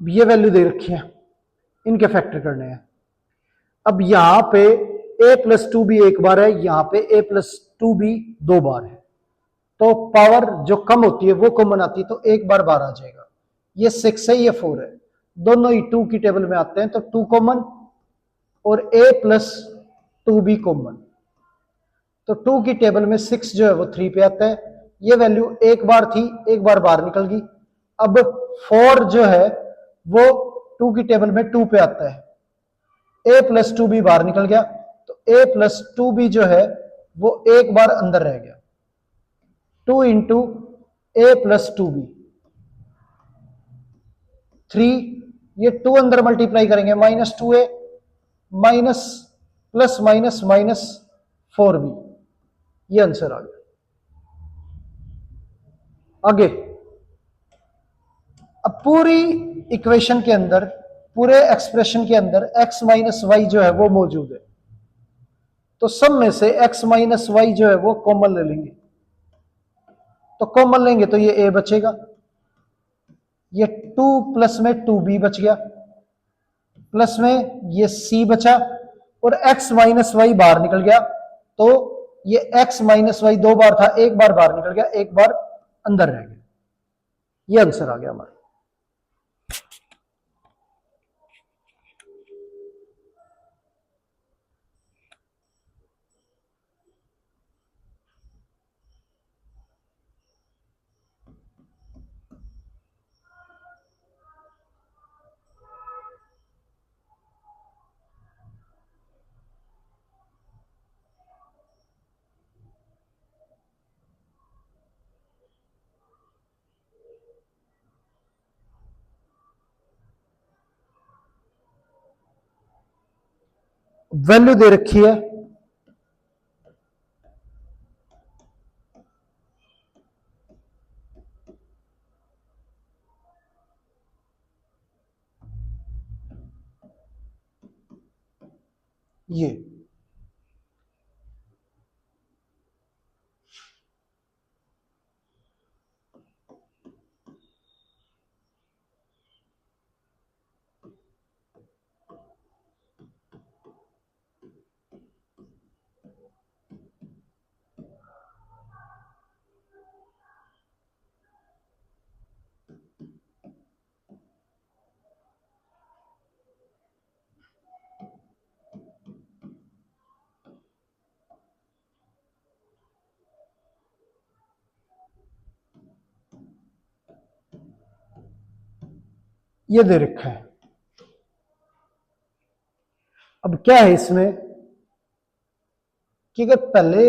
ये वैल्यू दे रखी है, इनके फैक्टर करने हैं। अब यहां पे ए प्लस टू बी एक बार है, यहां पे ए प्लस टू बी दो बार है, तो पावर जो कम होती है वो कॉमन आती है तो एक बार बाहर आ जाएगा। ये सिक्स है, ये फोर है, दोनों ही टू की टेबल में आते हैं तो टू कॉमन और ए प्लस टू बी कॉमन, तो टू की टेबल में सिक्स जो है वो थ्री पे आता है, ये वैल्यू एक बार थी, एक बार बाहर निकल गई। अब फोर जो है वो टू की टेबल में टू पे आता है, ए प्लस टू बी बाहर निकल गया तो ए प्लस टू बी जो है वो एक बार अंदर रह गया, two into A plus two B three, ये टू अंदर मल्टीप्लाई करेंगे minus two A minus plus minus minus four B, ये आंसर आ गया। आगे अब पूरी इक्वेशन के अंदर, पूरे एक्सप्रेशन के अंदर एक्स माइनस वाई जो है वो मौजूद है, तो सब में से एक्स माइनस वाई जो है वो कॉमन ले लेंगे, तो कॉमन लेंगे तो ये ए बचेगा, ये टू प्लस में टू बी बच गया, प्लस में ये सी बचा और एक्स माइनस वाई बाहर निकल गया, तो ये एक्स माइनस वाई दो बार था, एक बार बाहर निकल गया, एक बार अंदर रह गया, ये आंसर आ गया हमारा। वैल्यू दे रखी है ये, ये दे रखा है। अब क्या है इसमें कि अगर पहले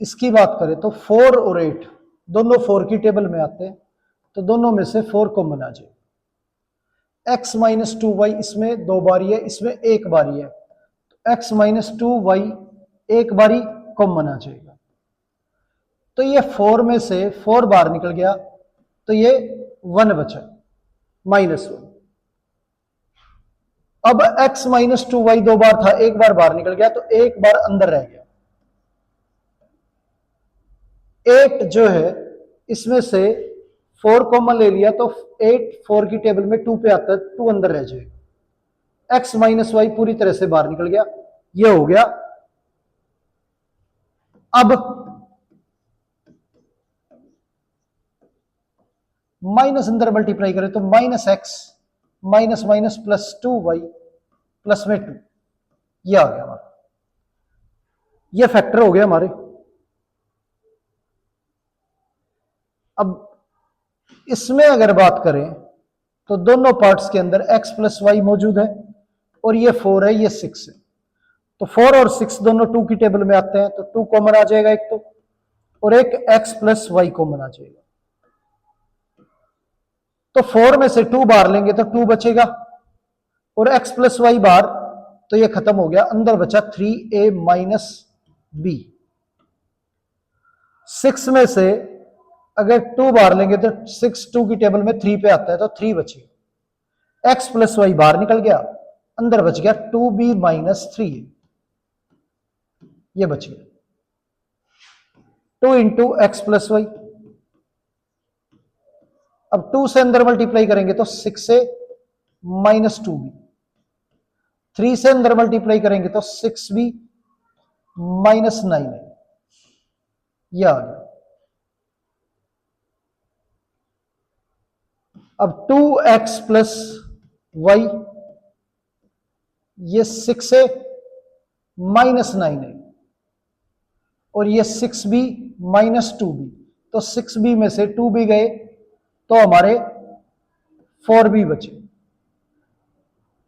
इसकी बात करें तो 4 और 8 दोनों 4 की टेबल में आते हैं, तो दोनों में से 4 कॉमन आ जाए। x माइनस 2y इसमें 2 बारी है, इसमें 1 बारी है, तो x माइनस 2y 1 बारी कॉमन आ जाएगा। तो ये 4 में से 4 बाहर निकल गया, तो ये 1 बचा -1। अब x माइनस 2y 2 बार था, 1 बार बाहर निकल गया, तो 1 बार अंदर रह गया। 8 जो है इसमें से 4 कॉमन ले लिया, तो 8 4 की टेबल में 2 पे आता है, 2 अंदर रह जाएगा। x माइनस वाई पूरी तरह से बाहर निकल गया, ये हो गया। अब माइनस अंदर मल्टीप्लाई करें तो minus x minus minus plus 2y plus में 2, ये आ गया हमारा, ये फैक्टर हो गया हमारे। अब इसमें अगर बात करें तो दोनों पार्ट्स के अंदर x प्लस वाई मौजूद है, और ये 4 है, ये 6 है, तो 4 और 6 दोनों 2 की टेबल में आते हैं, तो 2 कॉमन आ जाएगा एक तो, और एक x प्लस वाई कॉमन आ जाएगा। तो 4 में से 2 बाहर लेंगे तो 2 बचेगा, और x प्लस वाई बाहर, तो ये खत्म हो गया, अंदर बचा 3a माइनस बी। 6 में से अगर 2 बाहर लेंगे तो 6 2 की टेबल में 3 पे आता है, तो 3 बचेगा। x प्लस वाई बाहर निकल गया, अंदर बच गया 2b माइनस 3, ये बच गया 2 इंटू एक्स प्लस वाई। अब 2 से अंदर मल्टीप्लाई करेंगे तो 6 से माइनस 2b, 3 से अंदर मल्टीप्लाई करेंगे तो 6b माइनस 9 है, यह आ गया। अब 2x प्लस वाई, ये 6 से माइनस 9 है, और ये 6b माइनस 2b, तो 6b में से 2b गए तो हमारे 4b बचे,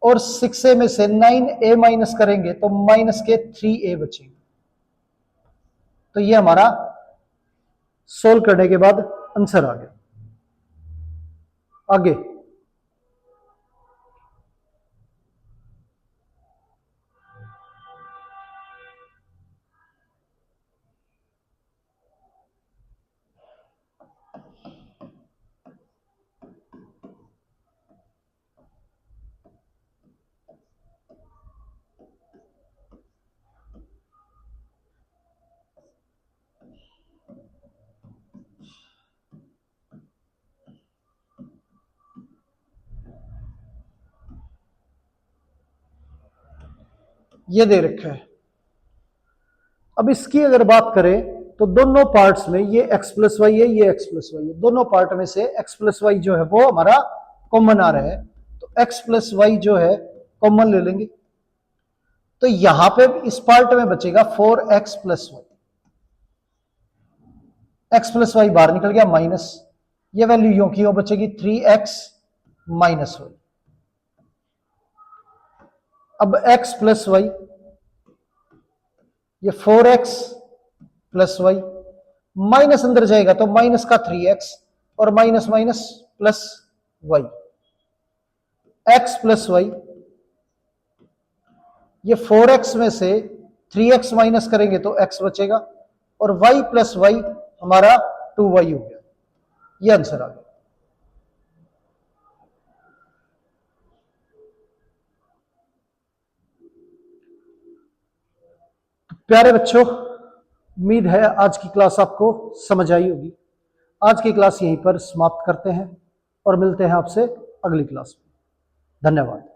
और 6a में से 9a माइनस करेंगे तो माइनस के 3a बचेंगे। तो ये हमारा सोल्व करने के बाद आंसर आ गया। आगे ये दे रखा है। अब इसकी अगर बात करें तो दोनों पार्ट्स में ये x प्लस वाई है, ये x प्लस वाई है, दोनों पार्ट में से x प्लस वाई जो है वो हमारा कॉमन आ रहा है, तो x प्लस वाई जो है कॉमन ले लेंगे, तो यहां पे इस पार्ट में बचेगा 4x plus Y, x plus Y बाहर निकल गया माइनस, ये वैल्यू यो की यो बचेगी 3x माइनस वाई। अब x प्लस वाई, ये 4x प्लस वाई, माइनस अंदर जाएगा तो माइनस का 3x, और minus minus plus Y, x plus Y, ये 4x में से 3x माइनस करेंगे तो x बचेगा और y प्लस वाई हमारा 2y हो गया। ये आंसर आ गया। तो प्यारे बच्चों, उम्मीद है आज की क्लास आपको समझ आई होगी। आज की क्लास यहीं पर समाप्त करते हैं और मिलते हैं आपसे अगली क्लास में। धन्यवाद।